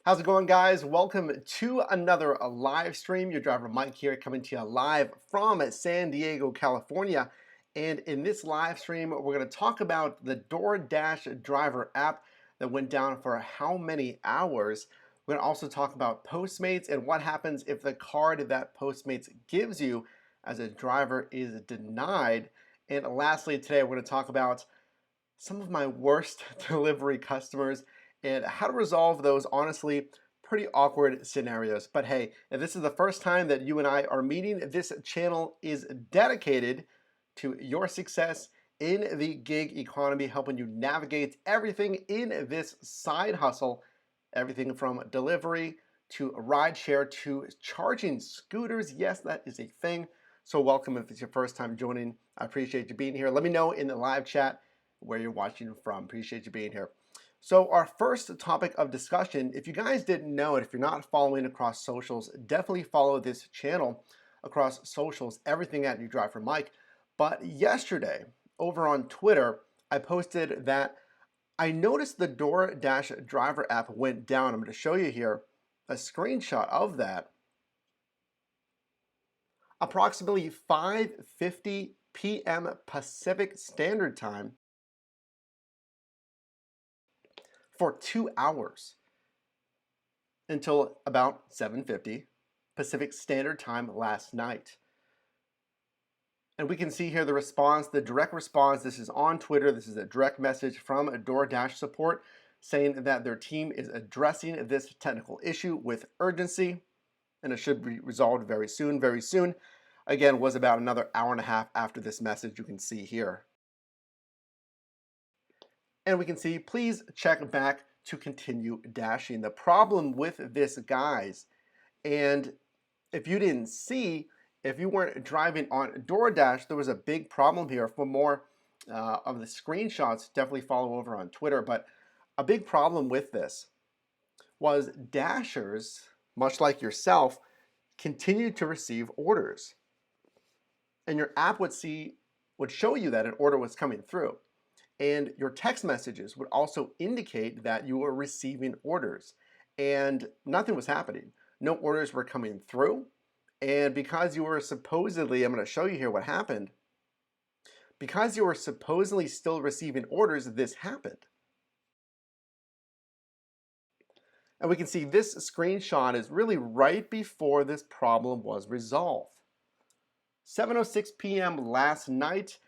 How's it going, guys? Welcome to another live stream. Your driver Mike here, coming to you live from San Diego, California. And in this live stream, we're going to talk about the DoorDash driver app that went down for how many hours. We're going to also talk about Postmates and what happens if the card that Postmates gives you as a driver is denied. And lastly, today we're going to talk about some of my worst delivery customers and how to resolve those honestly pretty awkward scenarios. But hey, if this is the first time that you and I are meeting, this channel is dedicated to your success in the gig economy, helping you navigate everything in this side hustle, everything from delivery to rideshare to charging scooters. Yes, that is a thing. So welcome if it's your first time joining. I appreciate you being here. Let me know in the live chat where you're watching from. Appreciate you being here. So our first topic of discussion, if you guys didn't know it, if you're not following across socials, definitely follow this channel across socials, everything at You Drive for Mike. But yesterday, over on Twitter, I posted that I noticed the DoorDash driver app went down. I'm going to show you here a screenshot of that. Approximately 5:50 p.m. Pacific Standard Time, for 2 hours until about 7:50 Pacific Standard Time last night. And we can see here the response, the direct response. This is on Twitter. This is a direct message from a DoorDash support saying that their team is addressing this technical issue with urgency and it should be resolved very soon, very soon. Again, was about another hour and a half after this message you can see here. And we can see, please check back to continue dashing. The problem with this, guys, and if you didn't see, if you weren't driving on DoorDash, there was a big problem here. For more of the screenshots, definitely follow over on Twitter. But a big problem with this was Dashers, much like yourself, continued to receive orders. And your app would show you that an order was coming through. And your text messages would also indicate that you were receiving orders. And nothing was happening. No orders were coming through. And because you were supposedly, I'm going to show you here what happened. Because you were supposedly still receiving orders, this happened. And we can see this screenshot is really right before this problem was resolved. 7:06 p.m. last night,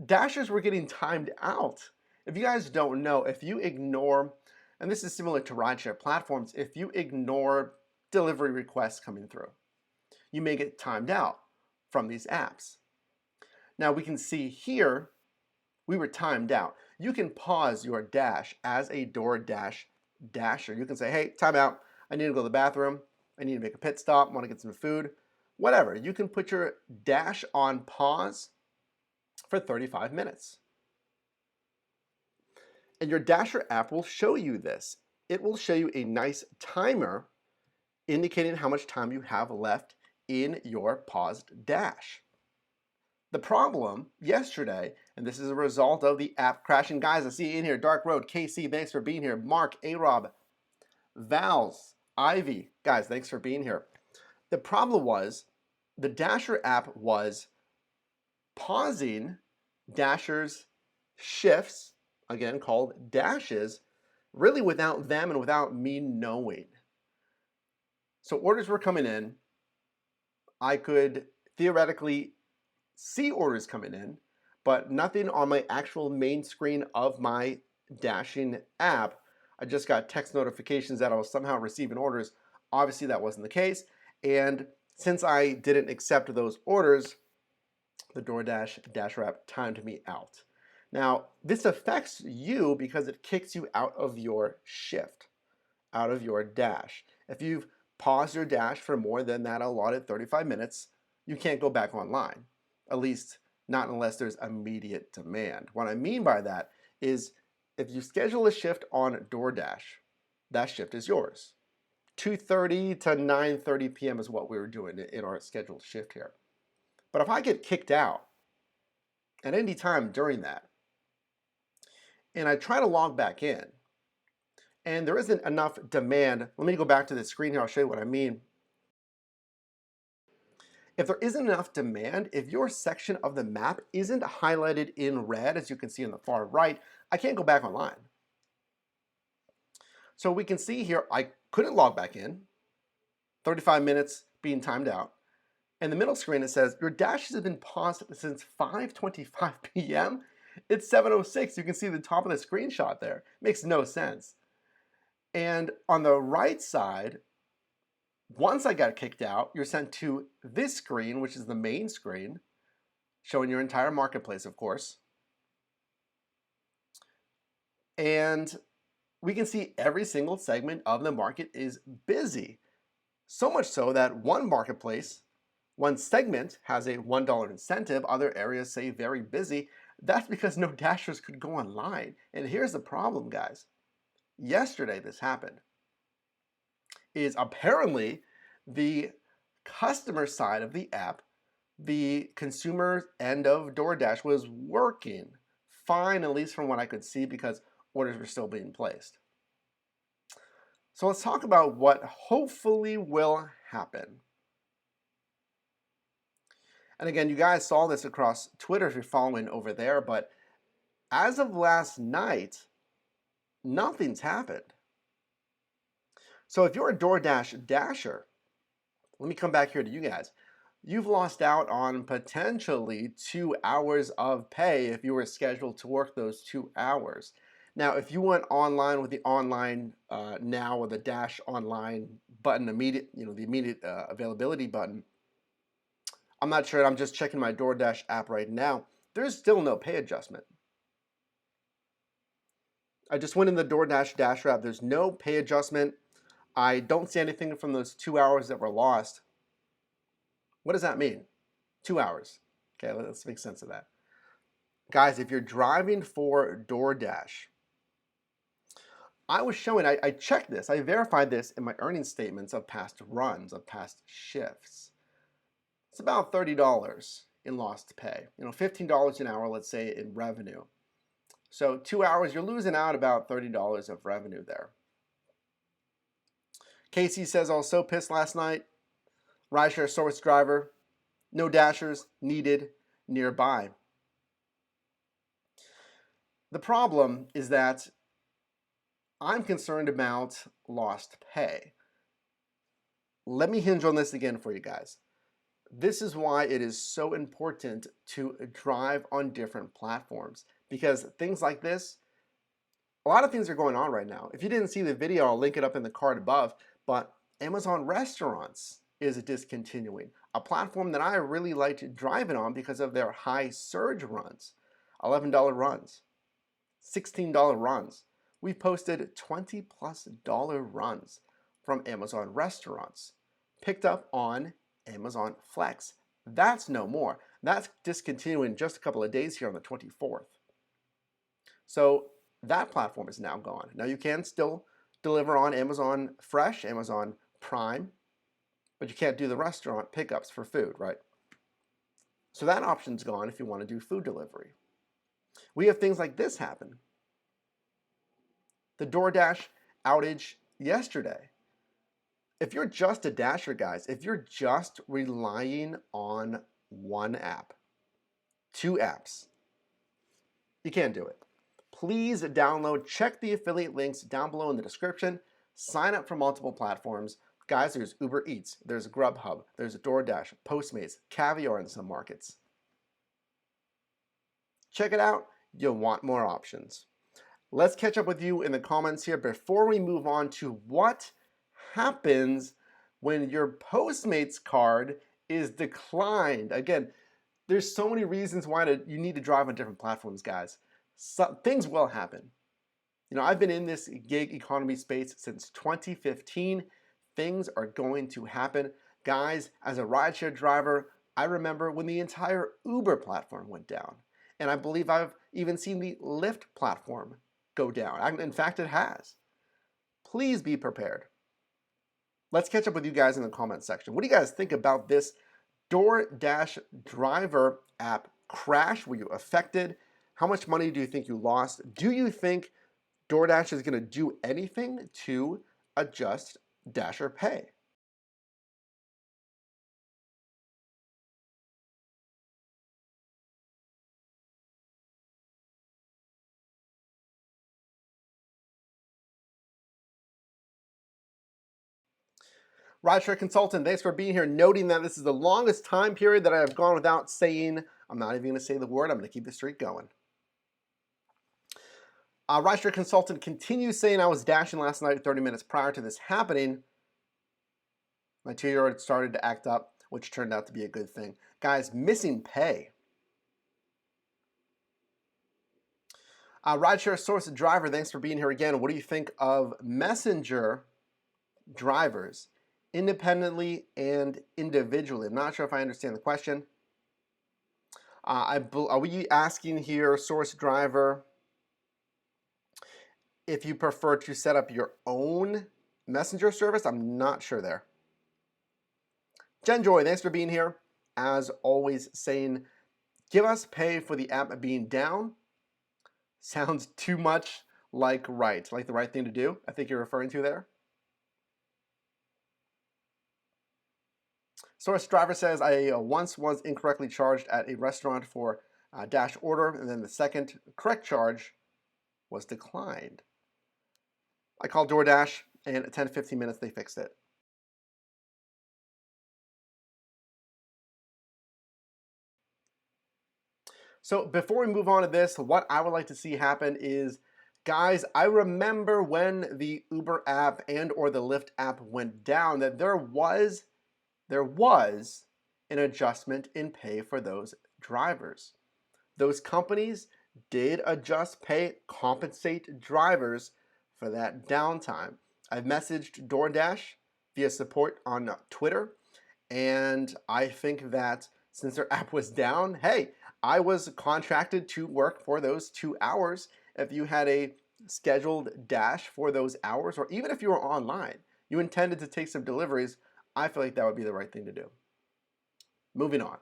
Dashers were getting timed out. If you guys don't know, if you ignore, and this is similar to rideshare platforms, if you ignore delivery requests coming through, you may get timed out from these apps. Now we can see here, we were timed out. You can pause your dash as a DoorDash Dasher. You can say, hey, time out. I need to go to the bathroom. I need to make a pit stop. Want to get some food. Whatever. You can put your dash on pause for 35 minutes. And your Dasher app will show you this. It will show you a nice timer indicating how much time you have left in your paused dash. The problem yesterday, and this is a result of the app crashing. Guys, I see you in here. Dark Road, KC, thanks for being here. Mark, A-Rob, Vals, Ivy, guys, thanks for being here. The problem was the Dasher app was pausing Dashers' shifts, again called dashes, really without them and without me knowing. So orders were coming in. I could theoretically see orders coming in, but nothing on my actual main screen of my dashing app. I just got text notifications that I was somehow receiving orders. Obviously that wasn't the case. And since I didn't accept those orders, the DoorDash Dasher app timed me out. Now, this affects you because it kicks you out of your shift, out of your dash. If you've paused your dash for more than that allotted 35 minutes, you can't go back online, at least not unless there's immediate demand. What I mean by that is if you schedule a shift on DoorDash, that shift is yours. 2:30 to 9:30 p.m. is what we were doing in our scheduled shift here. But if I get kicked out at any time during that, and I try to log back in, and there isn't enough demand. Let me go back to the screen here. I'll show you what I mean. If there isn't enough demand, if your section of the map isn't highlighted in red, as you can see on the far right, I can't go back online. So we can see here, I couldn't log back in, 35 minutes being timed out. In the middle screen, it says, your dashes have been paused since 5:25 p.m. It's 7:06. You can see the top of the screenshot there. Makes no sense. And on the right side, once I got kicked out, you're sent to this screen, which is the main screen, showing your entire marketplace, of course. And we can see every single segment of the market is busy. So much so that one marketplace, one segment has a $1 incentive, other areas say very busy. That's because no dashers could go online. And here's the problem, guys. Yesterday this happened. Is apparently the customer side of the app, the consumer end of DoorDash was working fine, at least from what I could see, because orders were still being placed. So let's talk about what hopefully will happen. And again, you guys saw this across Twitter if you're following over there, but as of last night, nothing's happened. So if you're a DoorDash Dasher, let me come back here to you guys. You've lost out on potentially 2 hours of pay if you were scheduled to work those 2 hours. Now, if you went online with the online now or the Dash online button, the immediate availability button, I'm not sure. I'm just checking my DoorDash app right now. There's still no pay adjustment. I just went in the DoorDash Dasher app. There's no pay adjustment. I don't see anything from those 2 hours that were lost. What does that mean? 2 hours. Okay, let's make sense of that. Guys, if you're driving for DoorDash, I was showing, I checked this, I verified this in my earnings statements of past runs, of past shifts. It's about $30 in lost pay. $15 an hour, let's say, in revenue. So 2 hours, you're losing out about $30 of revenue there. Casey says, I was so pissed last night. Rideshare service driver, no dashers needed nearby. The problem is that I'm concerned about lost pay. Let me hinge on this again for you guys. This is why it is so important to drive on different platforms, because things like this, a lot of things are going on right now. If you didn't see the video, I'll link it up in the card above, but Amazon Restaurants is discontinuing, a platform that I really liked driving on because of their high surge runs, $11 runs, $16 runs. We posted $20+ runs from Amazon Restaurants, picked up on Amazon Flex. That's no more. That's discontinuing just a couple of days here on the 24th. So that platform is now gone. Now you can still deliver on Amazon Fresh, Amazon Prime, but you can't do the restaurant pickups for food, right? So that option's gone if you want to do food delivery. We have things like this happen. The DoorDash outage yesterday. If you're just a Dasher, guys, if you're just relying on one app, 2 apps, you can't do it. Please download, check the affiliate links down below in the description, sign up for multiple platforms. Guys, there's Uber Eats, there's Grubhub, there's DoorDash, Postmates, Caviar in some markets. Check it out, you'll want more options. Let's catch up with you in the comments here before we move on to what happens when your Postmates card is declined. Again, there's so many reasons why you need to drive on different platforms, guys. Things will happen. I've been in this gig economy space since 2015. Things are going to happen. Guys, as a rideshare driver, I remember when the entire Uber platform went down. And I believe I've even seen the Lyft platform go down. In fact, it has. Please be prepared. Let's catch up with you guys in the comment section. What do you guys think about this DoorDash driver app crash? Were you affected? How much money do you think you lost? Do you think DoorDash is going to do anything to adjust Dasher pay. Rideshare consultant, thanks for being here, noting that this is the longest time period that I have gone without saying, I'm not even going to say the word, I'm going to keep the streak going. Rideshare consultant continues saying, I was dashing last night 30 minutes prior to this happening. My 2-year-old started to act up, which turned out to be a good thing. Guys, missing pay. Rideshare source driver, thanks for being here again. What do you think of messenger drivers, independently and individually? I'm not sure if I understand the question. Are we asking here, source driver, if you prefer to set up your own messenger service? I'm not sure there. Jen Joy, thanks for being here. As always, saying, give us pay for the app being down. Sounds too much like the right thing to do, I think you're referring to there. Source driver says, I once was incorrectly charged at a restaurant for a dash order, and then the second correct charge was declined. I called DoorDash, and in 10 to 15 minutes, they fixed it. So before we move on to this, what I would like to see happen is, guys, I remember when the Uber app and or the Lyft app went down that there was an adjustment in pay for those drivers. Those companies did adjust pay, compensate drivers for that downtime. I've messaged DoorDash via support on Twitter, and I think that since their app was down, hey, I was contracted to work for those 2 hours. If you had a scheduled dash for those hours, or even if you were online, you intended to take some deliveries, I feel like that would be the right thing to do. Moving on.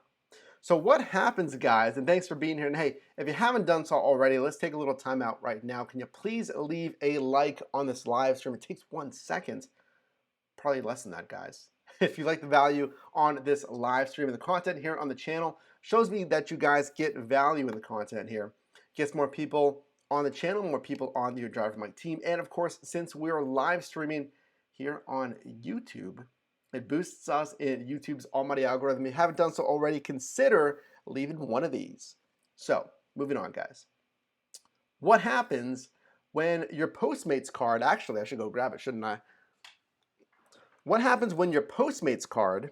So what happens, guys, and thanks for being here, and hey, if you haven't done so already, let's take a little time out right now. Can you please leave a like on this live stream? It takes 1 second, probably less than that, guys. If you like the value on this live stream and the content here on the channel, shows me that you guys get value in the content here. Gets more people on the channel, more people on your Drive For Mike team, and of course, since we're live streaming here on YouTube, it boosts us in YouTube's almighty algorithm. If you haven't done so already, consider leaving one of these. So, moving on, guys. What happens when your Postmates card, actually, I should go grab it, shouldn't I? What happens when your Postmates card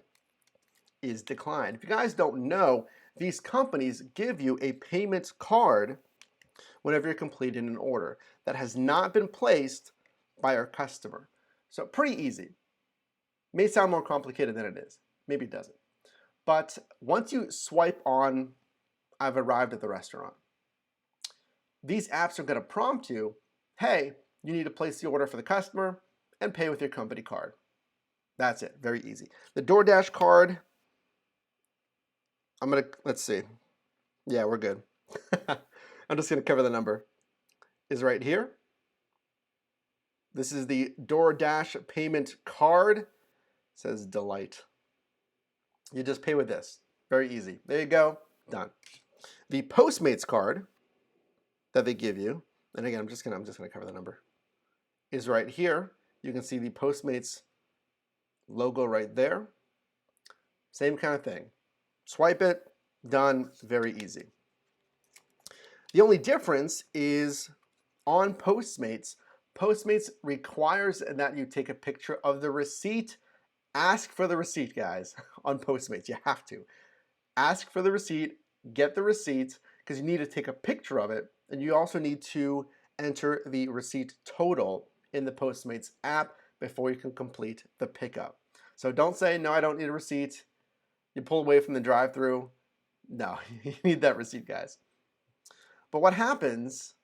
is declined? If you guys don't know, these companies give you a payments card whenever you're completing an order that has not been placed by our customer. So pretty easy. May sound more complicated than it is. Maybe it doesn't. But once you swipe on, I've arrived at the restaurant, these apps are going to prompt you, hey, you need to place the order for the customer and pay with your company card. That's it. Very easy. The DoorDash card, let's see. Yeah, we're good. I'm just going to cover the number. Is right here. This is the DoorDash payment card. It says Delight. You just pay with this. Very easy. There you go. Done. The Postmates card that they give you, and again, I'm just gonna cover the number, is right here. You can see the Postmates logo right there. Same kind of thing. Swipe it, done, very easy. The only difference is on Postmates, Postmates requires that you take a picture of the receipt. Ask for the receipt, guys, on Postmates. You have to. Ask for the receipt, get the receipt, because you need to take a picture of it, and you also need to enter the receipt total in the Postmates app before you can complete the pickup. So don't say, no, I don't need a receipt. You pull away from the drive-thru. No, you need that receipt, guys. But what happens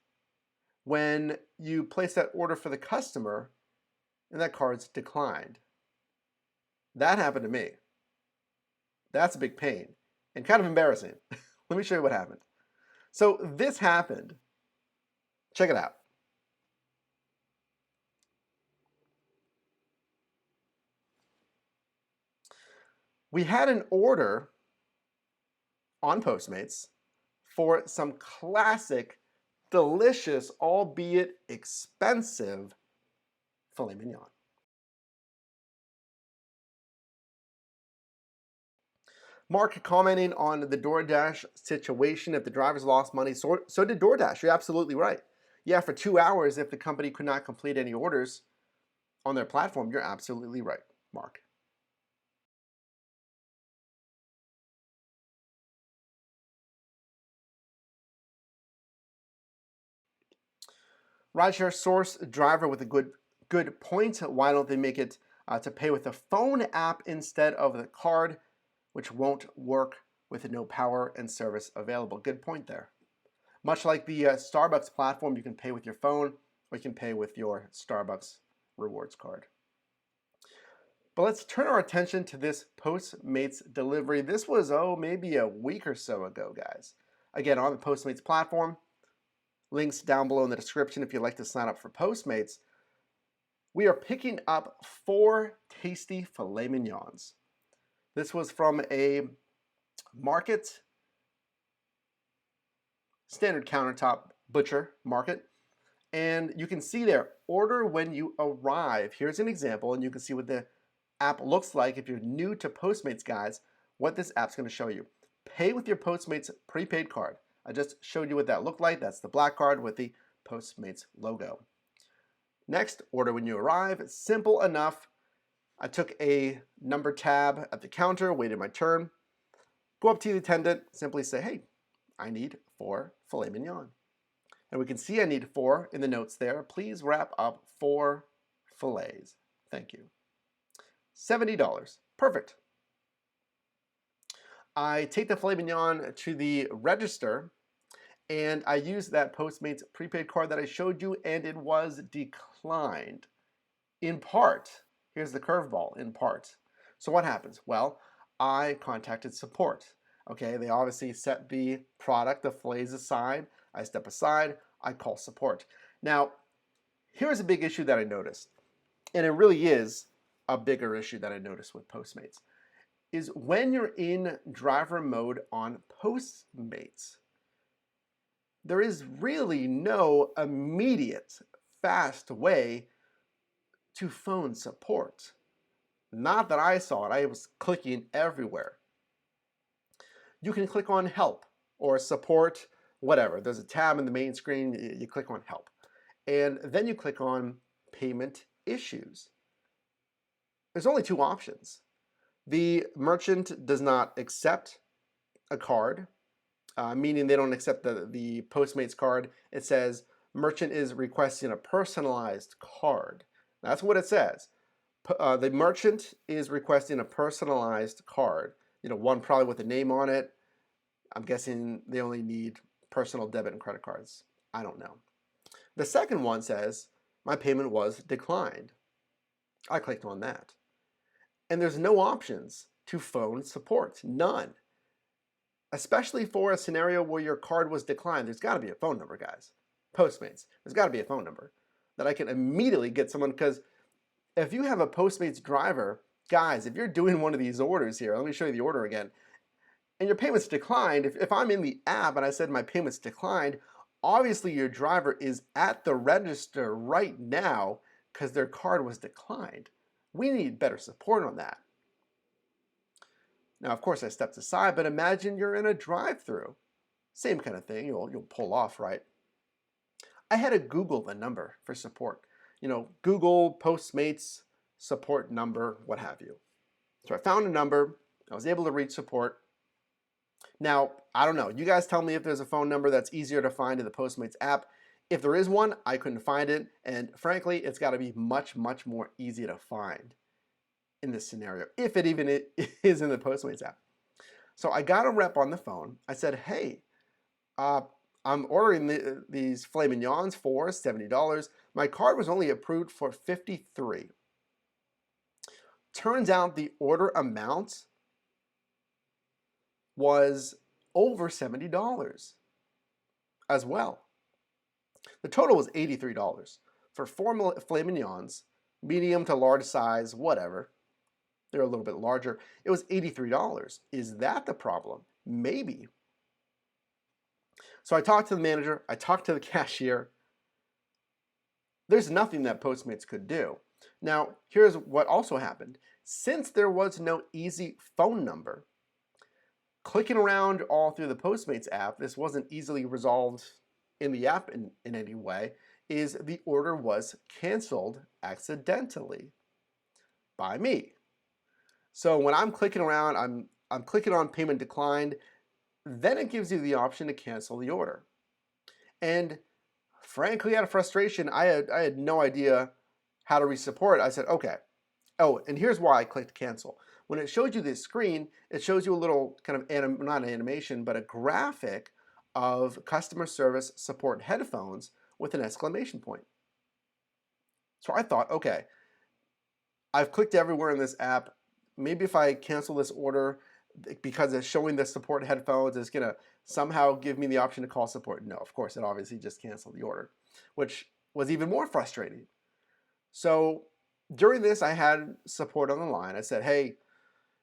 when you place that order for the customer and that card's declined? That happened to me. That's a big pain and kind of embarrassing. Let me show you what happened. So this happened. Check it out. We had an order on Postmates for some classic, delicious, albeit expensive, filet mignon. Mark commenting on the DoorDash situation. If the drivers lost money, so did DoorDash. You're absolutely right. Yeah, for 2 hours, if the company could not complete any orders on their platform, you're absolutely right, Mark. Rideshare source driver with a good point. Why don't they make it to pay with a phone app instead of the card, which won't work with no power and service available? Good point there. Much like the Starbucks platform, you can pay with your phone or you can pay with your Starbucks rewards card. But let's turn our attention to this Postmates delivery. This was, maybe a week or so ago, guys. Again, on the Postmates platform. Links down below in the description if you'd like to sign up for Postmates. We are picking up 4 tasty filet mignons. This was from a market, standard countertop butcher market. And you can see there, order when you arrive. Here's an example, and you can see what the app looks like if you're new to Postmates, guys, what this app's going to show you. Pay with your Postmates prepaid card. I just showed you what that looked like. That's the black card with the Postmates logo. Next, order when you arrive. Simple enough. I took a number tab at the counter, waited my turn. Go up to the attendant, simply say, hey, I need 4 filet mignon. And we can see I need 4 in the notes there. Please wrap up 4 fillets. Thank you. $70. Perfect. I take the filet mignon to the register and I use that Postmates prepaid card that I showed you, and it was declined. In part, here's the curveball, in part. So what happens? Well, I contacted support. Okay, they obviously set the product, the fillets aside. I step aside, I call support. Now, here's a big issue that I noticed, and it really is a bigger issue that I noticed with Postmates, is when you're in driver mode on Postmates, there is really no immediate, fast way to phone support. Not that I saw it, I was clicking everywhere. You can click on help or support, whatever. There's a tab in the main screen, you click on help. And then you click on payment issues. There's only 2 options. The merchant does not accept a card, meaning they don't accept the Postmates card. It says merchant is requesting a personalized card. That's what it says. The merchant is requesting a personalized card. One probably with a name on it. I'm guessing they only need personal debit and credit cards. I don't know. The second one says my payment was declined. I clicked on that. And there's no options to phone support. None. Especially for a scenario where your card was declined, there's got to be a phone number, guys. Postmates, there's got to be a phone number that I can immediately get someone, because if you have a Postmates driver, guys, if you're doing one of these orders here, let me show you the order again, and your payment's declined, if I'm in the app and I said my payment's declined, obviously your driver is at the register right now because their card was declined. We need better support on that. Now, of course, I stepped aside, but imagine you're in a drive-through. Same kind of thing, you'll pull off, right? I had to Google the number for support. Google Postmates support number, what have you. So I found a number, I was able to reach support. Now, I don't know, you guys tell me if there's a phone number that's easier to find in the Postmates app. If there is one, I couldn't find it, and frankly, it's got to be much, much more easy to find in this scenario, if it even is in the Postmates app. So I got a rep on the phone. I said, hey, I'm ordering these filet mignons for $70. My card was only approved for $53. Turns out the order amount was over $70 as well. The total was $83 for 4 filet mignons, medium to large size, whatever. They're a little bit larger. It was $83. Is that the problem? Maybe. So I talked to the manager, I talked to the cashier. There's nothing that Postmates could do. Now, here's what also happened. Since there was no easy phone number, clicking around all through the Postmates app, this wasn't easily resolved in the app in any way, is the order was canceled accidentally by me. So when I'm clicking around, I'm clicking on payment declined, then it gives you the option to cancel the order. And frankly, out of frustration, I had no idea how to re-support it. I said, okay. Oh, and here's why I clicked cancel. When it showed you this screen, it shows you a little kind of, not an animation, but a graphic of customer service support headphones with an exclamation point. So I thought, okay, I've clicked everywhere in this app. Maybe if I cancel this order, because it's showing the support headphones, it's gonna somehow give me the option to call support. No, of course, it obviously just canceled the order, which was even more frustrating. So during this, I had support on the line. I said, hey,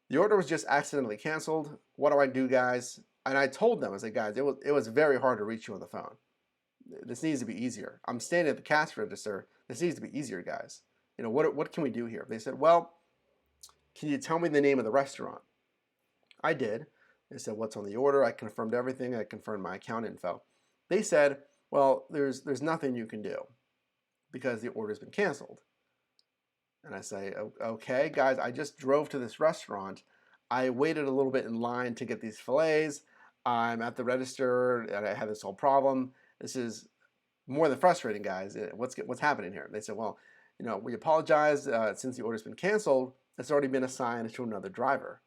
the order was just accidentally canceled. What do I do, guys? And I told them, I said, guys, it was very hard to reach you on the phone. This needs to be easier. I'm standing at the cash register. This needs to be easier, guys. You know, what can we do here? They said, well, can you tell me the name of the restaurant? I did. They said, what's on the order? I confirmed everything. I confirmed my account info. They said, well, there's nothing you can do because the order's been canceled. And I say, okay, guys, I just drove to this restaurant. I waited a little bit in line to get these fillets. I'm at the register and I had this whole problem. This is more than frustrating, guys. What's happening here? They said, well, you know, we apologize. Since the order's been canceled, it's already been assigned to another driver.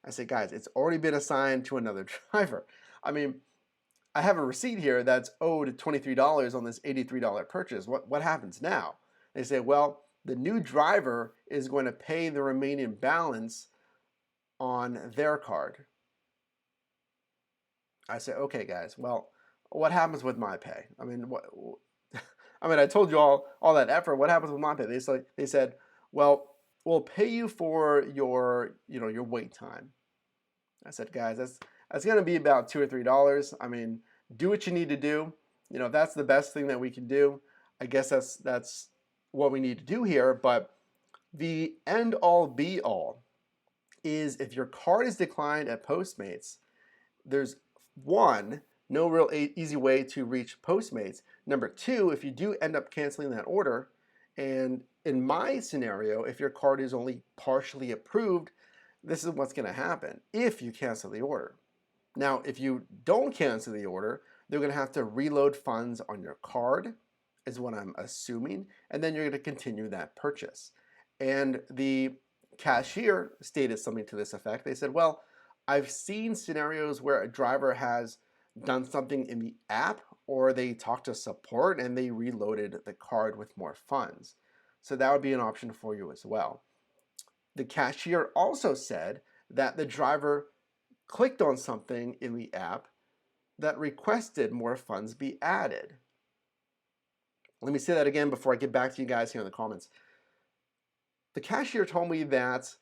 I say, guys, it's already been assigned to another driver. I mean, I have a receipt here that's owed $23 on this $83 purchase. What happens now? They say, well, the new driver is going to pay the remaining balance on their card. I say, okay, guys, well, what happens with my pay? I mean, I told you all that effort. What happens with my pay? They said, well, we'll pay you for your wait time. I said, guys, that's going to be about $2 or $3. I mean, do what you need to do. You know, if that's the best thing that we can do, I guess that's what we need to do here. But the end all be all is if your card is declined at Postmates, there's one, no real easy way to reach Postmates. Number two, if you do end up canceling that order, and in my scenario, if your card is only partially approved, this is what's going to happen if you cancel the order. Now, if you don't cancel the order, they're going to have to reload funds on your card, is what I'm assuming, and then you're going to continue that purchase. And the cashier stated something to this effect. They said, well, I've seen scenarios where a driver has done something in the app or they talked to support and they reloaded the card with more funds. So that would be an option for you as well. The cashier also said that the driver clicked on something in the app that requested more funds be added. Let me say that again before I get back to you guys here in the comments. The cashier told me that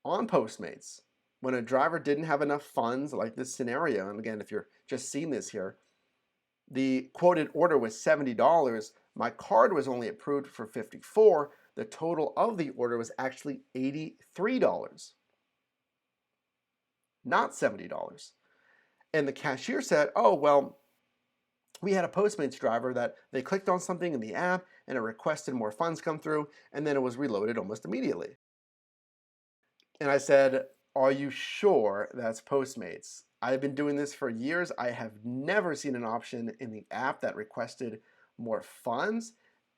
on Postmates, when a driver didn't have enough funds, like this scenario, and again, if you're just seeing this here, the quoted order was $70. My card was only approved for $54. The total of the order was actually $83, not $70. And the cashier said, oh, well, we had a Postmates driver that they clicked on something in the app and it requested more funds come through, and then it was reloaded almost immediately. And I said, are you sure that's Postmates? I've been doing this for years. I have never seen an option in the app that requested more funds.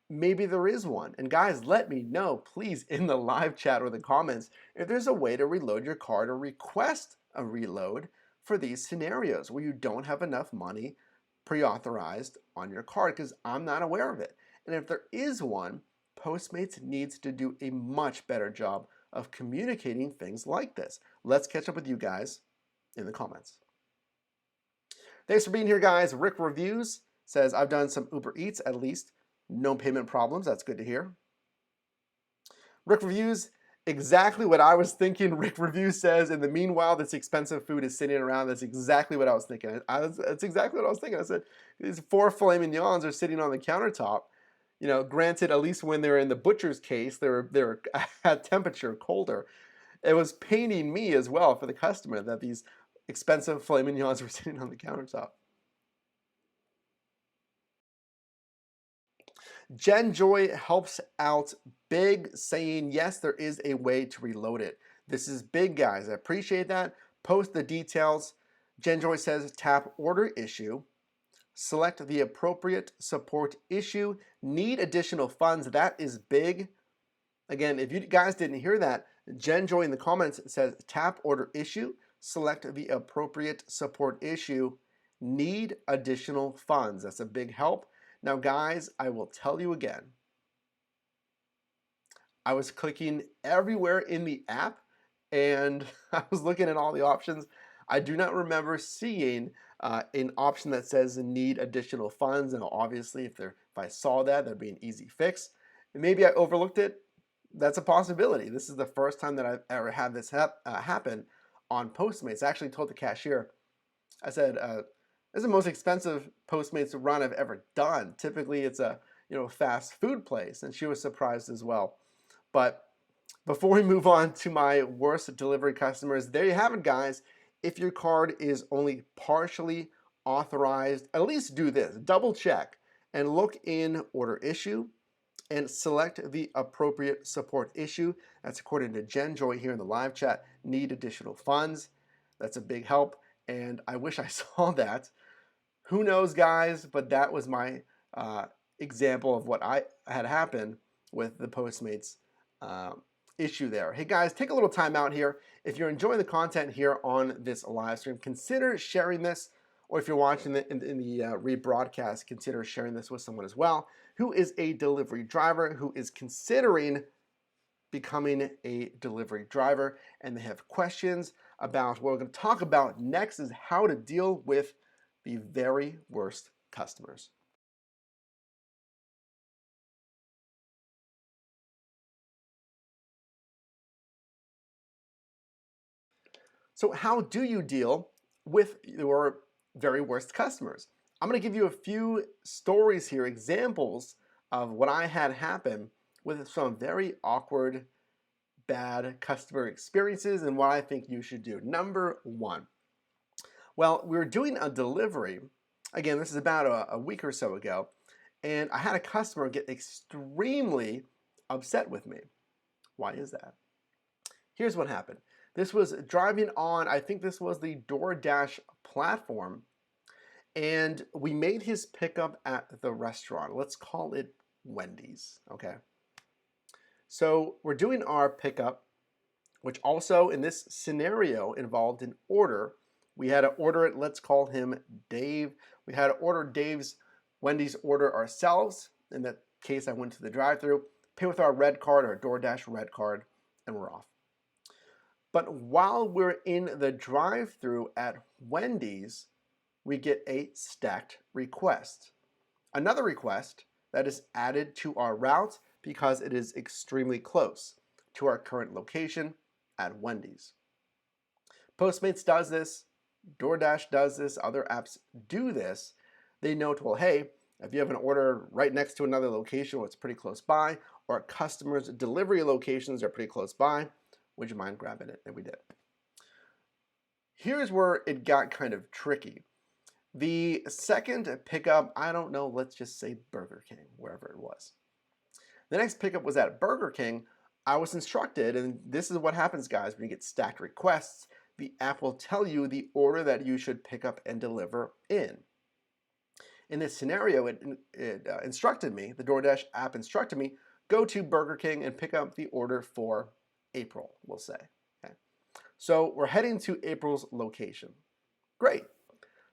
Maybe there is one. And guys, let me know, please, in the live chat or the comments, if there's a way to reload your card or request a reload for these scenarios where you don't have enough money pre-authorized on your card, because I'm not aware of it. And if there is one, Postmates needs to do a much better job of communicating things like this. Let's catch up with you guys in the comments. Thanks for being here, guys. Rick Reviews says, I've done some Uber Eats, at least no payment problems. That's good to hear. Rick Reviews, Exactly what I was thinking, Rick Review says. In the meanwhile, this expensive food is sitting around. That's exactly what I was thinking. That's exactly what I was thinking. I said, these 4 filet mignons are sitting on the countertop. You know, granted, at least when they're in the butcher's case, they're at temperature colder. It was paining me as well for the customer that these expensive filet mignons were sitting on the countertop. Jen Joy helps out big, saying, yes, there is a way to reload it. This is big, guys. I appreciate that. Post the details. Jen Joy says, tap order issue. Select the appropriate support issue. Need additional funds. That is big. Again, if you guys didn't hear that, Jen Joy in the comments says, tap order issue. Select the appropriate support issue. Need additional funds. That's a big help. Now, guys, I will tell you again. I was clicking everywhere in the app and I was looking at all the options. I do not remember seeing an option that says need additional funds. And obviously, if I saw that, that'd be an easy fix. And maybe I overlooked it. That's a possibility. This is the first time that I've ever had this happen on Postmates. I actually told the cashier, I said, this is the most expensive Postmates run I've ever done. Typically, it's a fast food place, and she was surprised as well. But before we move on to my worst delivery customers, there you have it, guys. If your card is only partially authorized, at least do this. Double check and look in order issue and select the appropriate support issue. That's according to Jen Joy here in the live chat. Need additional funds. That's a big help, and I wish I saw that. Who knows, guys, but that was my example of what I had happened with the Postmates issue there. Hey guys, take a little time out here. If you're enjoying the content here on this live stream, consider sharing this, or if you're watching it in the rebroadcast, consider sharing this with someone as well who is a delivery driver, who is considering becoming a delivery driver, and they have questions about what we're going to talk about next is how to deal with the very worst customers. So how do you deal with your very worst customers? I'm going to give you a few stories here, examples of what I had happen with some very awkward, bad customer experiences and what I think you should do. Number one, well, we were doing a delivery. Again, this is about a week or so ago, and I had a customer get extremely upset with me. Why is that? Here's what happened. This was driving on, I think this was the DoorDash platform, and we made his pickup at the restaurant. Let's call it Wendy's, okay? So we're doing our pickup, which also in this scenario involved an order. We had to order it, let's call him Dave. We had to order Dave's Wendy's order ourselves. In that case, I went to the drive-thru, pay with our red card, our DoorDash red card, and we're off. But while we're in the drive-thru at Wendy's, we get a stacked request. Another request that is added to our route because it is extremely close to our current location at Wendy's. Postmates does this, DoorDash does this, other apps do this. They note, well, hey, if you have an order right next to another location where it's pretty close by, or a customer's delivery locations are pretty close by, would you mind grabbing it? And we did. Here's where it got kind of tricky. The second pickup, I don't know, let's just say Burger King, wherever it was. The next pickup was at Burger King. I was instructed, and this is what happens, guys, when you get stacked requests, the app will tell you the order that you should pick up and deliver in. In this scenario, it instructed me, the DoorDash app instructed me, go to Burger King and pick up the order for April, we'll say. Okay. So we're heading to April's location. Great.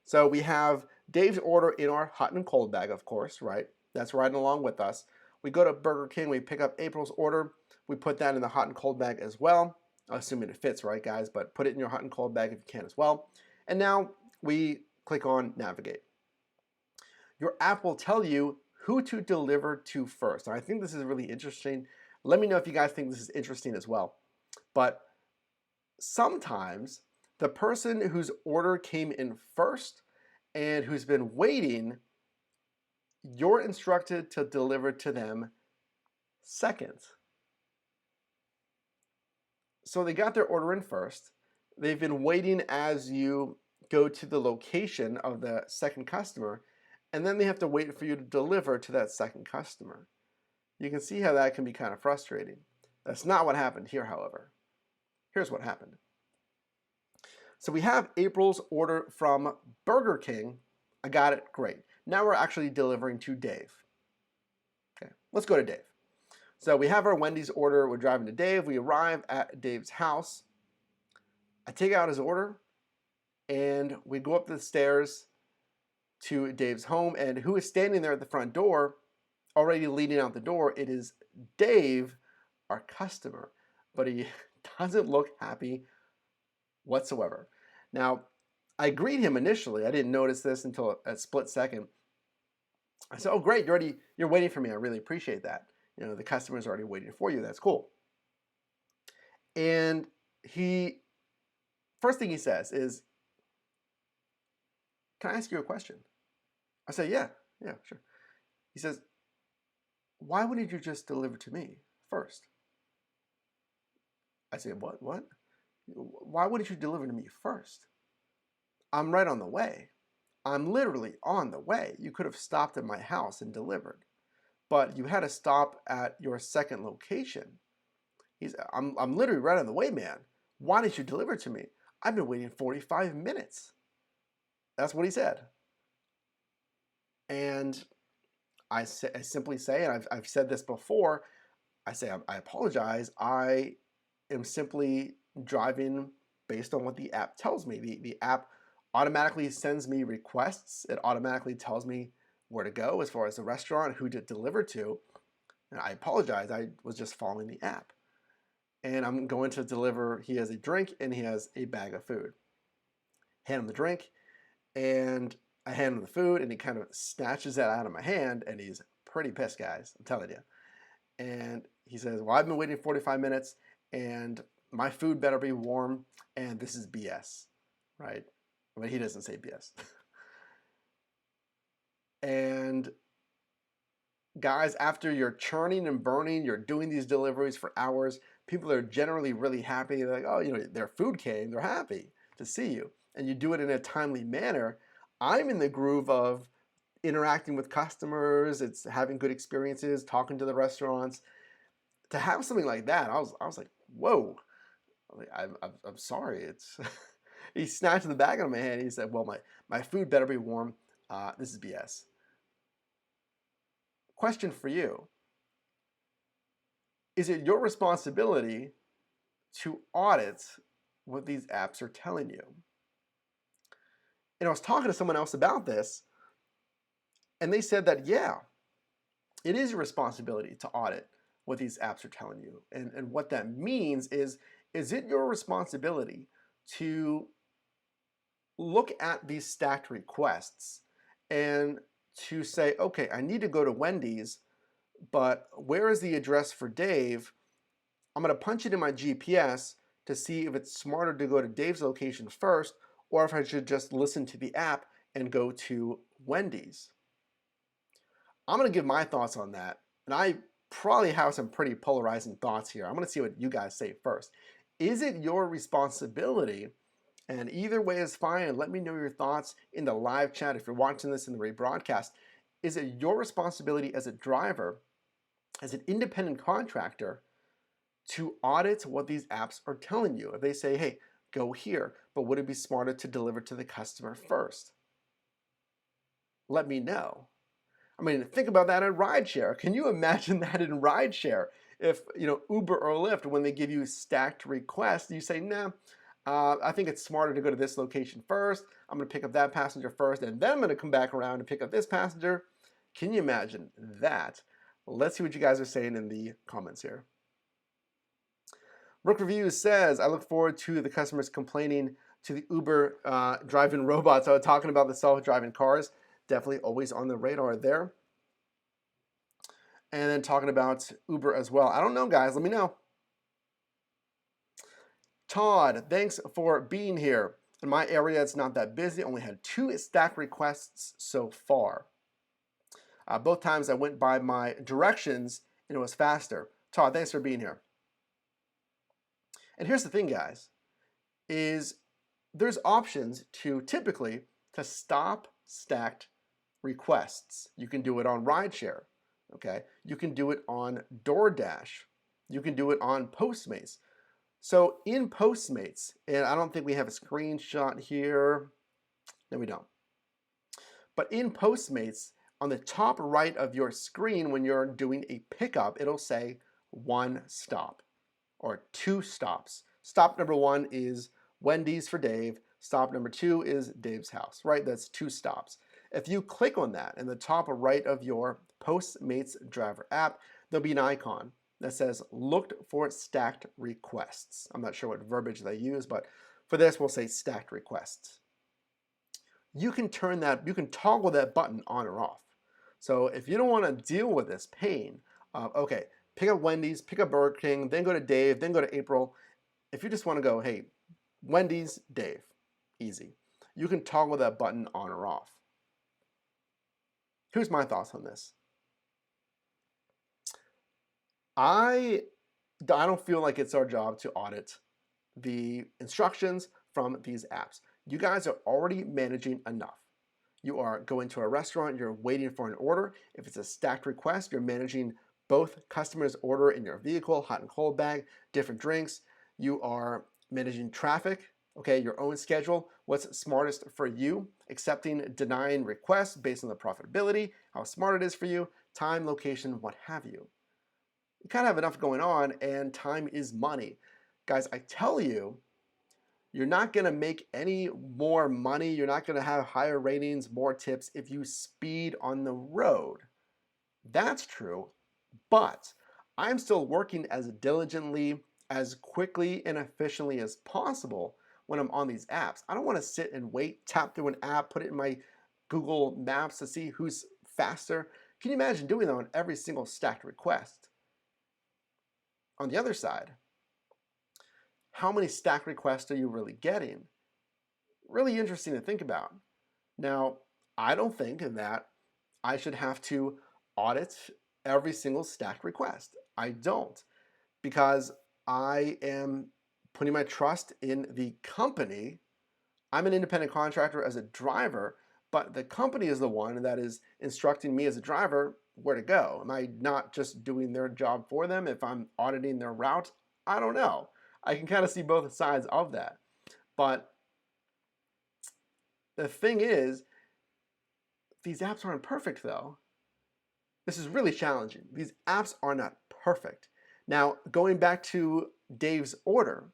So we have Dave's order in our hot and cold bag, of course, right? That's riding along with us. We go to Burger King, we pick up April's order, we put that in the hot and cold bag as well, assuming it fits, right, guys? But put it in your hot and cold bag if you can as well. And now we click on Navigate. Your app will tell you who to deliver to first. And I think this is really interesting. Let me know if you guys think this is interesting as well. But sometimes the person whose order came in first and who's been waiting, you're instructed to deliver to them second. So they got their order in first. They've been waiting as you go to the location of the second customer, and then they have to wait for you to deliver to that second customer. You can see how that can be kind of frustrating. That's not what happened here, however. Here's what happened. So we have April's order from Burger King. I got it, great. Now we're actually delivering to Dave. Okay, let's go to Dave. So we have our Wendy's order, we're driving to Dave, we arrive at Dave's house. I take out his order and we go up the stairs to Dave's home, and who is standing there at the front door, already leading out the door? It is Dave, our customer, but he doesn't look happy whatsoever. Now, I greet him initially. I didn't notice this until a split second. I said, "Oh, great, you're waiting for me. I really appreciate that. You know, the customer's already waiting for you. That's cool." And first thing he says is, "Can I ask you a question?" I say, yeah, sure." He says, "Why wouldn't you just deliver to me first?" I say, what? Why wouldn't you deliver to me first? I'm right on the way. I'm literally on the way. You could have stopped at my house and delivered, but you had to stop at your second location. I'm literally right on the way, man. Why didn't you deliver to me? I've been waiting 45 minutes. That's what he said. And I simply say, and I've said this before, I say, I apologize. I am simply driving based on what the app tells me. The app automatically sends me requests. It automatically tells me where to go as far as the restaurant, who to deliver to. And I apologize. I was just following the app. And I'm going to deliver. He has a drink and he has a bag of food. Hand him the drink and I hand him the food, and he kind of snatches that out of my hand, and he's pretty pissed, guys. I'm telling you. And he says, "Well, I've been waiting 45 minutes, and my food better be warm, and this is BS," right? I mean, he doesn't say BS. And guys, after you're churning and burning, you're doing these deliveries for hours, people are generally really happy. They're like, "Oh, you know, their food came. They're happy to see you." And you do it in a timely manner. I'm in the groove of interacting with customers, it's having good experiences, talking to the restaurants. To have something like that, I was like, whoa. I'm sorry. It's he snatched the bag out of my hand. And he said, "Well, my food better be warm. This is BS." Question for you: is it your responsibility to audit what these apps are telling you? And I was talking to someone else about this, and they said that, yeah, it is your responsibility to audit what these apps are telling you. And what that means is it your responsibility to look at these stacked requests and to say, okay, I need to go to Wendy's, but where is the address for Dave? I'm going to punch it in my GPS to see if it's smarter to go to Dave's location first, or if I should just listen to the app and go to Wendy's. I'm going to give my thoughts on that, and I probably have some pretty polarizing thoughts here. I'm going to see what you guys say first. Is it your responsibility? And either way is fine. Let me know your thoughts in the live chat if you're watching this in the rebroadcast. Is it your responsibility as a driver, as an independent contractor, to audit what these apps are telling you? If they say, hey, go here, but would it be smarter to deliver to the customer first? Let me know. I mean, think about that in rideshare. Can you imagine that in rideshare? If, you know, Uber or Lyft, when they give you stacked requests, you say, nah, I think it's smarter to go to this location first. I'm going to pick up that passenger first, and then I'm going to come back around and pick up this passenger. Can you imagine that? Let's see what you guys are saying in the comments here. Rook Reviews says, I look forward to the customers complaining to the Uber driving robots. I was talking about the self-driving cars. Definitely always on the radar there. And then talking about Uber as well. I don't know, guys. Let me know. Todd, thanks for being here. In my area, it's not that busy. Only had 2 stack requests so far. Both times I went by my directions and it was faster. Todd, thanks for being here. And here's the thing, guys, is there's options typically to stop stacked requests. You can do it on rideshare, okay? You can do it on DoorDash. You can do it on Postmates. So in Postmates, and I don't think we have a screenshot here. No, we don't. But in Postmates, on the top right of your screen when you're doing a pickup, it'll say 1 stop or 2 stops. Stop number 1 is Wendy's for Dave. Stop number 2 is Dave's house, right? That's 2 stops. If you click on that in the top right of your Postmates driver app, there'll be an icon that says looked for stacked requests. I'm not sure what verbiage they use, but for this we'll say stacked requests. You can toggle that button on or off. So if you don't want to deal with this pain of, okay, pick up Wendy's, pick up Burger King, then go to Dave, then go to April. If you just want to go, hey, Wendy's, Dave, easy. You can toggle that button on or off. Here's my thoughts on this. I don't feel like it's our job to audit the instructions from these apps. You guys are already managing enough. You are going to a restaurant, you're waiting for an order. If it's a stacked request, you're managing both customers' order in your vehicle, hot and cold bag, different drinks. You are managing traffic, okay, your own schedule, what's smartest for you, accepting, denying requests based on the profitability, how smart it is for you, time, location, what have you. You kind of have enough going on, and time is money. Guys, I tell you, you're not going to make any more money. You're not going to have higher ratings, more tips if you speed on the road. That's true, but I'm still working as diligently, as quickly and efficiently as possible when I'm on these apps. I don't want to sit and wait, tap through an app, put it in my Google Maps to see who's faster. Can you imagine doing that on every single stacked request? On the other side, how many stack requests are you really getting? Really interesting to think about. Now, I don't think that I should have to audit every single stack request. I don't, because I am putting my trust in the company. I'm an independent contractor as a driver, but the company is the one that is instructing me as a driver where to go. Am I not just doing their job for them if I'm auditing their route? I don't know. I can kind of see both sides of that. But the thing is, these apps aren't perfect though. This is really challenging. These apps are not perfect. Now, going back to Dave's order,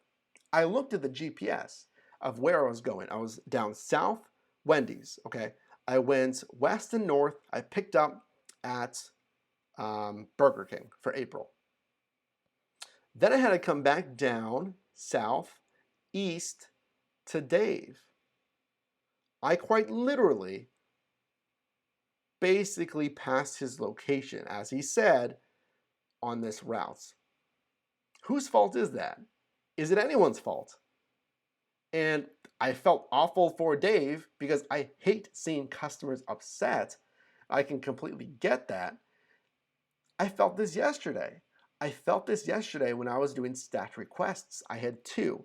I looked at the GPS of where I was going. I was down south, Wendy's, okay? I went west and north. I picked up at Burger King for April. Then I had to come back down south, east to Dave. I quite literally basically passed his location, as he said, on this route. Whose fault is that? Is it anyone's fault? And I felt awful for Dave because I hate seeing customers upset. I can completely get that. I felt this yesterday. I felt this yesterday when I was doing stacked requests. I had 2.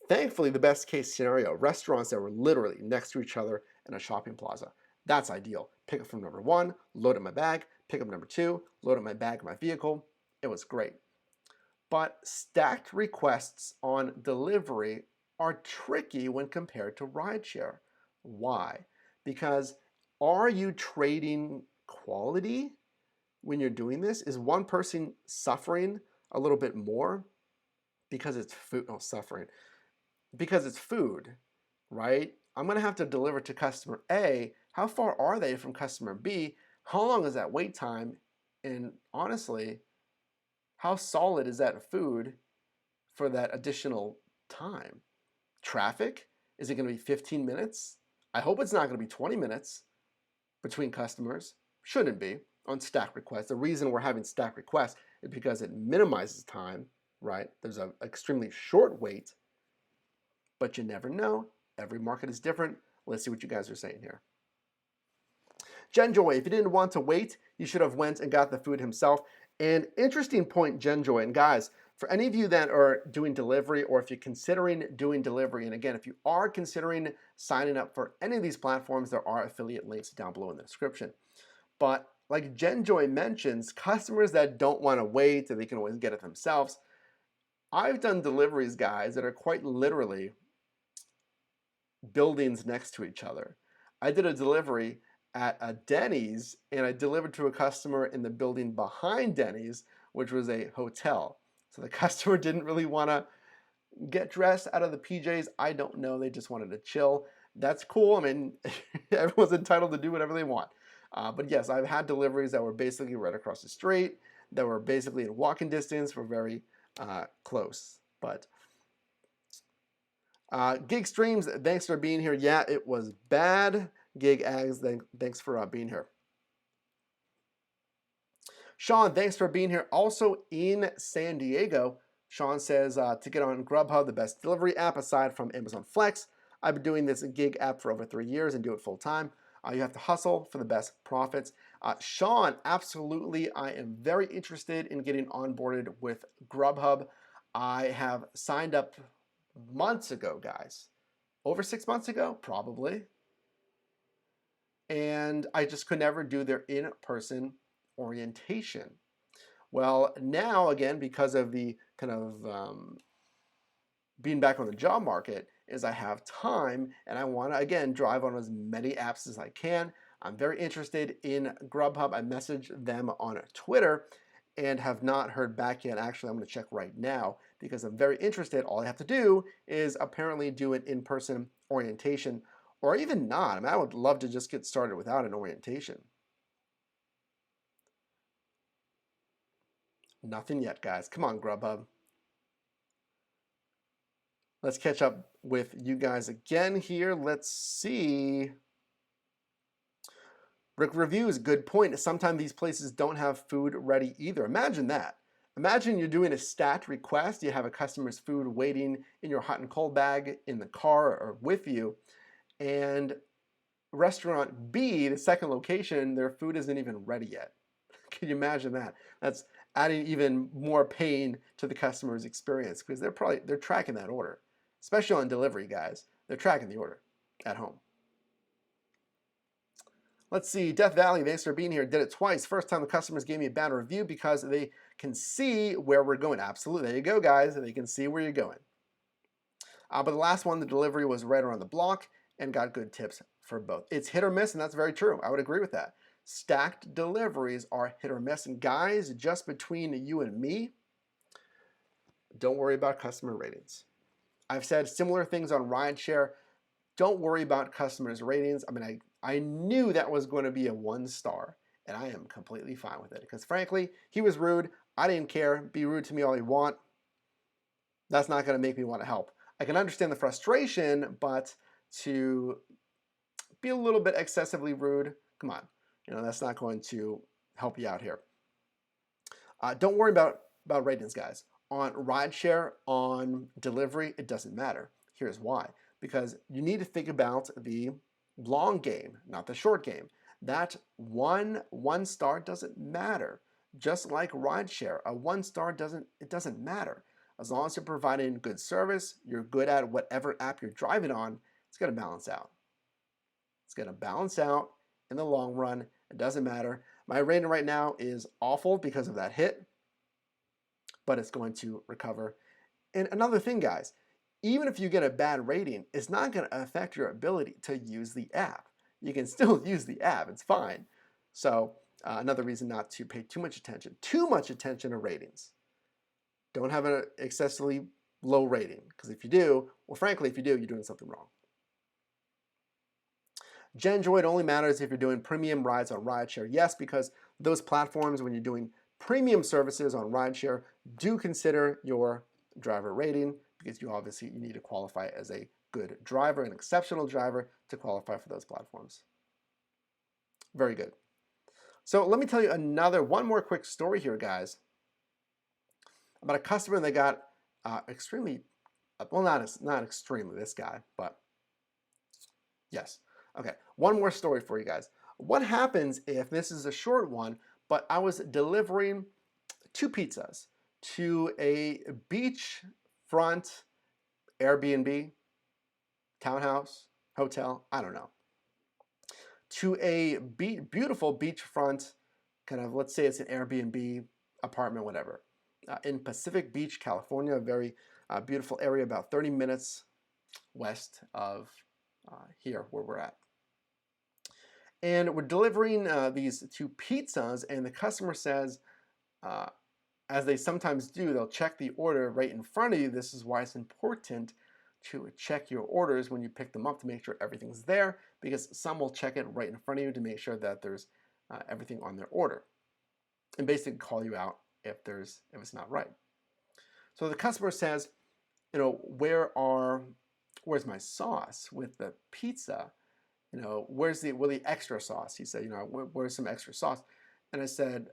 Thankfully, the best case scenario, restaurants that were literally next to each other in a shopping plaza. That's ideal. Pick up from number 1, load up my bag, pick up number 2, load up my bag in my vehicle. It was great. But stacked requests on delivery are tricky when compared to rideshare. Why? Because are you trading quality when you're doing this? Is one person suffering a little bit more because it's food? Oh, suffering. Because it's food, right? I'm going to have to deliver to customer A. How far are they from customer B? How long is that wait time? And honestly, how solid is that food for that additional time? Traffic? Is it going to be 15 minutes? I hope it's not going to be 20 minutes between customers. Shouldn't be on stack requests. The reason we're having stack requests is because it minimizes time right? There's an extremely short wait, but you never know. Every market is different. Let's see what you guys are saying here. Genjoy, if you didn't want to wait, you should have went and got the food himself. And interesting point, Genjoy. And guys, for any of you that are doing delivery, or if you're considering doing delivery, and again, if you are considering signing up for any of these platforms, there are affiliate links down below in the description. But like Genjoy mentions, customers that don't want to wait, they can always get it themselves. I've done deliveries, guys, that are quite literally buildings next to each other. I did a delivery at a Denny's, and I delivered to a customer in the building behind Denny's, which was a hotel. So the customer didn't really want to get dressed out of the PJs. I don't know. They just wanted to chill. That's cool. I mean, everyone's entitled to do whatever they want. But yes, I've had deliveries that were basically right across the street, that were basically in walking distance, were very close. But Gig Streams, thanks for being here. Yeah, it was bad. Gig Ags, thanks for being here. Sean, thanks for being here. Also in San Diego, Sean says to get on Grubhub, the best delivery app aside from Amazon Flex. I've been doing this gig app for over 3 years and do it full time. You have to hustle for the best profits. Sean, absolutely. I am very interested in getting onboarded with Grubhub. I have signed up months ago, guys. Over 6 months ago, probably. And I just could never do their in-person orientation. Well, now again, because of the kind of being back on the job market, is I have time and I want to again drive on as many apps as I can. I'm very interested in Grubhub. I messaged them on Twitter and have not heard back yet. Actually, I'm going to check right now because I'm very interested. All I have to do is apparently do an in-person orientation, or even not. I mean, I would love to just get started without an orientation. Nothing yet, guys. Come on, Grubhub. Let's catch up with you guys again here. Let's see. Rick Reviews, good point. Sometimes these places don't have food ready either. Imagine that. Imagine you're doing a stat request. You have a customer's food waiting in your hot and cold bag in the car or with you. And restaurant B, the second location, their food isn't even ready yet. Can you imagine that? That's adding even more pain to the customer's experience because they're tracking that order. Especially on delivery, guys. They're tracking the order at home. Let's see, Death Valley, thanks for being here. Did it twice. First time the customers gave me a bad review because they can see where we're going. Absolutely, there you go, guys. They can see where you're going. But the last one, the delivery was right around the block and got good tips for both. It's hit or miss, and that's very true. I would agree with that. Stacked deliveries are hit or miss. And guys, just between you and me, don't worry about customer ratings. I've said similar things on rideshare. Don't worry about customers' ratings. I mean, I knew that was going to be a 1-star, and I am completely fine with it because, frankly, he was rude. I didn't care. Be rude to me all you want. That's not going to make me want to help. I can understand the frustration, but to be a little bit excessively rude, come on. That's not going to help you out here. Don't worry about ratings, guys. On rideshare, on delivery, it doesn't matter. Here's why. Because you need to think about the long game, not the short game. That one star doesn't matter. Just like rideshare, a 1-star doesn't matter. As long as you're providing good service, you're good at whatever app you're driving on, it's going to balance out. It's going to balance out in the long run. It doesn't matter. My rating right now is awful because of that hit, but it's going to recover. And another thing, guys, even if you get a bad rating, it's not going to affect your ability to use the app. You can still use the app. It's fine. So another reason not to pay too much attention to ratings. Don't have an excessively low rating, because if you do, well, frankly, if you do, you're doing something wrong. Genjoy, it only matters if you're doing premium rides on rideshare. Yes, because those platforms, when you're doing premium services on rideshare, do consider your driver rating, because you need to qualify as a good driver, an exceptional driver, to qualify for those platforms. Very good. So let me tell you one more quick story here, guys. about a customer that got extremely, well, not extremely, this guy, but yes. Okay, one more story for you guys. What happens if, this is a short one, but I was delivering 2 pizzas to a beachfront Airbnb, townhouse, hotel, I don't know, to a beautiful beachfront, kind of, let's say it's an Airbnb apartment, whatever, in Pacific Beach, California, a very beautiful area about 30 minutes west of here where we're at. And we're delivering these 2 pizzas, and the customer says, as they sometimes do, they'll check the order right in front of you. This is why it's important to check your orders when you pick them up to make sure everything's there, because some will check it right in front of you to make sure that there's everything on their order, and basically call you out if it's not right. So the customer says, you know, where's my sauce with the pizza? You know, where's the extra sauce? He said, you know, where's some extra sauce? And I said,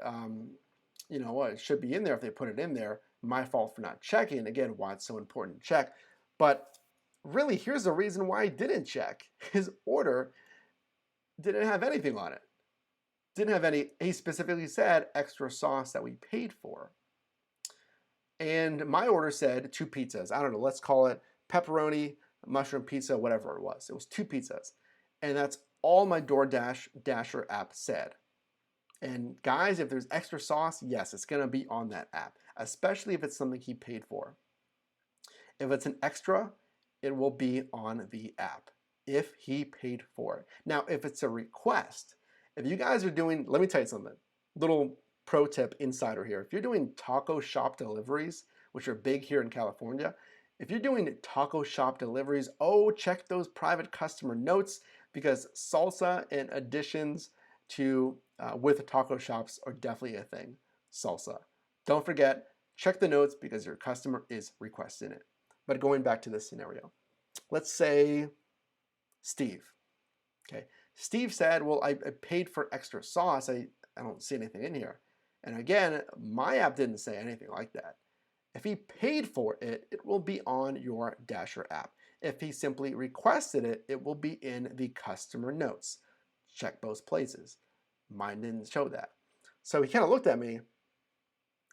you know what, it should be in there if they put it in there. My fault for not checking. Again, why it's so important to check. But really, here's the reason why I didn't check. His order didn't have anything on it. Didn't have any, he specifically said extra sauce that we paid for. And my order said 2 pizzas. I don't know, let's call it pepperoni, mushroom pizza, whatever it was. It was 2 pizzas. And that's all my DoorDash Dasher app said. And guys, if there's extra sauce, yes, it's gonna be on that app, especially if it's something he paid for. If it's an extra, it will be on the app if he paid for it. Now, if it's a request, if you guys are doing, let me tell you something, little pro tip insider here. If you're doing taco shop deliveries, which are big here in California, if you're doing taco shop deliveries, oh, check those private customer notes, because salsa and additions to with taco shops are definitely a thing. Salsa. Don't forget, check the notes because your customer is requesting it. But going back to this scenario, let's say Steve. Okay, Steve said, well, I paid for extra sauce. I don't see anything in here. And again, my app didn't say anything like that. If he paid for it, it will be on your Dasher app. If he simply requested it, it will be in the customer notes. Check both places. Mine didn't show that. So he kind of looked at me.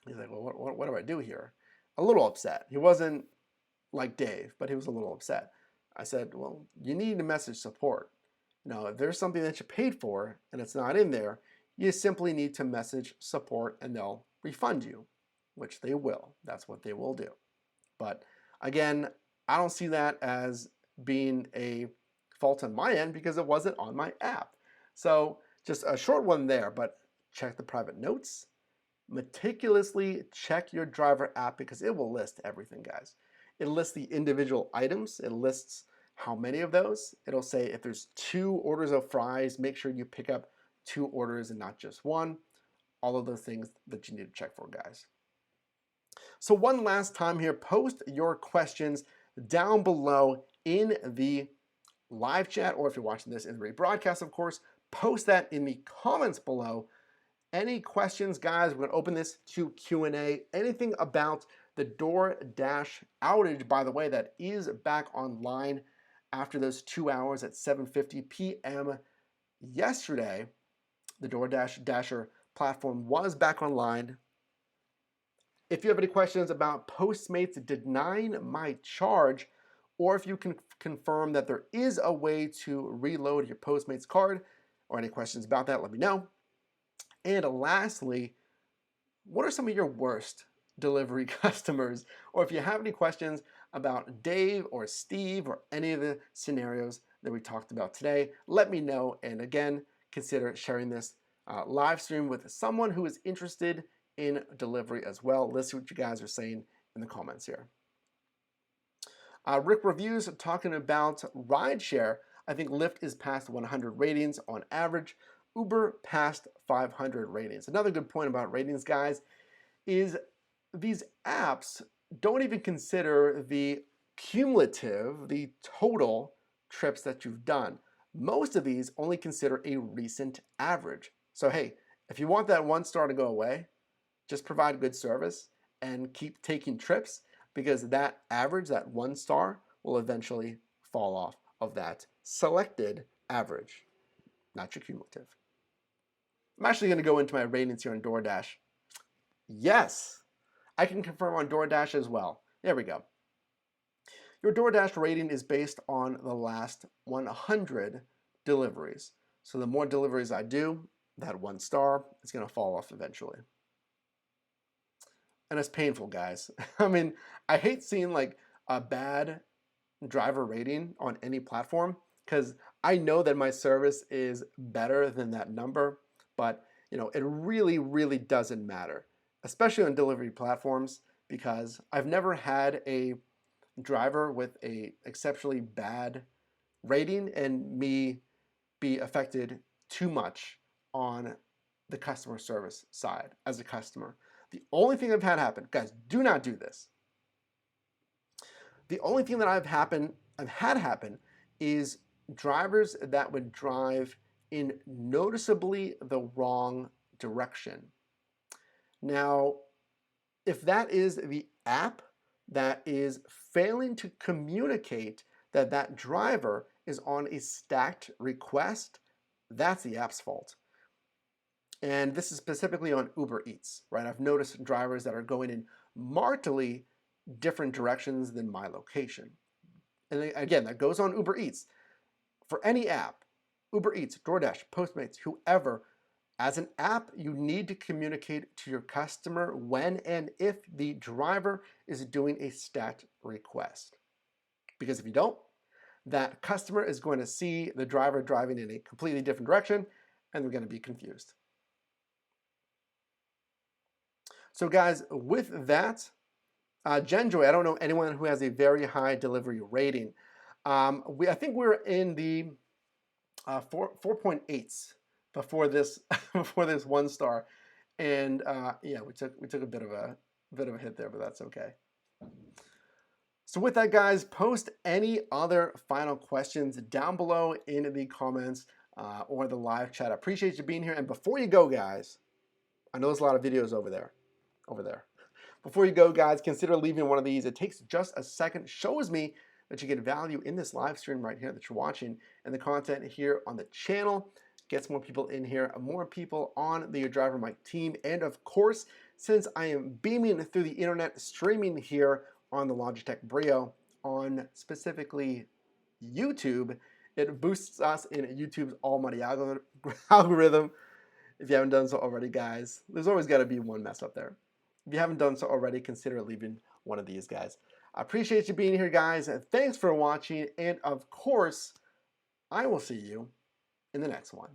He's like, well, what do I do here? A little upset. He wasn't like Dave, but he was a little upset. I said, well, you need to message support. You know, if there's something that you paid for and it's not in there, you simply need to message support and they'll refund you, which they will. That's what they will do. But again, I don't see that as being a fault on my end because it wasn't on my app. So just a short one there, but check the private notes. Meticulously check your driver app because it will list everything, guys. It lists the individual items. It lists how many of those. It'll say if there's 2 orders of fries, make sure you pick up 2 orders and not just 1. All of those things that you need to check for, guys. So one last time here, post your questions down below in the live chat, or if you're watching this in the rebroadcast, of course, post that in the comments below. Any questions, guys? We're gonna open this to Q&A. Anything about the DoorDash outage, by the way, that is back online after those 2 hours at 7:50 p.m. yesterday. The DoorDash Dasher platform was back online. If you have any questions about Postmates denying my charge, or if you can confirm that there is a way to reload your Postmates card, or any questions about that, let me know. And lastly, what are some of your worst delivery customers? Or if you have any questions about Dave or Steve or any of the scenarios that we talked about today, let me know. And again, consider sharing this live stream with someone who is interested in delivery as well. Let's see what you guys are saying in the comments here. Rick Reviews talking about rideshare. I think Lyft is past 100 ratings on average. Uber past 500 ratings. Another good point about ratings, guys, is these apps don't even consider the cumulative, the total trips that you've done. Most of these only consider a recent average. So hey, if you want that 1 star to go away, just provide good service and keep taking trips, because that average, that 1 star, will eventually fall off of that selected average, not your cumulative. I'm actually going to go into my ratings here on DoorDash. Yes, I can confirm on DoorDash as well. There we go. Your DoorDash rating is based on the last 100 deliveries. So the more deliveries I do, that 1 star is going to fall off eventually. And it's painful, guys. I mean, I hate seeing like a bad driver rating on any platform, because I know that my service is better than that number, but it really, really doesn't matter, especially on delivery platforms, because I've never had a driver with a exceptionally bad rating and me be affected too much on the customer service side as a customer. The only thing I've had happen, guys, do not do this. The only thing that I've had happen is drivers that would drive in noticeably the wrong direction. Now, if that is the app that is failing to communicate that that driver is on a stacked request, that's the app's fault. And this is specifically on Uber Eats, right? I've noticed drivers that are going in markedly different directions than my location. And again, that goes on Uber Eats. For any app, Uber Eats, DoorDash, Postmates, whoever, as an app, you need to communicate to your customer when and if the driver is doing a stacked request. Because if you don't, that customer is going to see the driver driving in a completely different direction, and they're going to be confused. So guys, with that, Genjoy, I don't know anyone who has a very high delivery rating. I think we're in the 4.8s before this before this 1 star, and yeah, we took a bit of a hit there, but that's okay. So with that, guys, post any other final questions down below in the comments or the live chat. I appreciate you being here. And before you go, guys, I know there's a lot of videos over there. Before you go, guys, consider leaving one of these. It takes just a second, shows me that you get value in this live stream right here that you're watching, and the content here on the channel gets more people in here, more people on the Your Driver Mike team. And of course, since I am beaming through the internet, streaming here on the Logitech Brio on specifically YouTube, it boosts us in YouTube's almighty algorithm. If you haven't done so already, guys, there's always got to be one mess up there. If you haven't done so already, consider leaving one of these, guys. I appreciate you being here, guys. Thanks for watching. And of course, I will see you in the next one.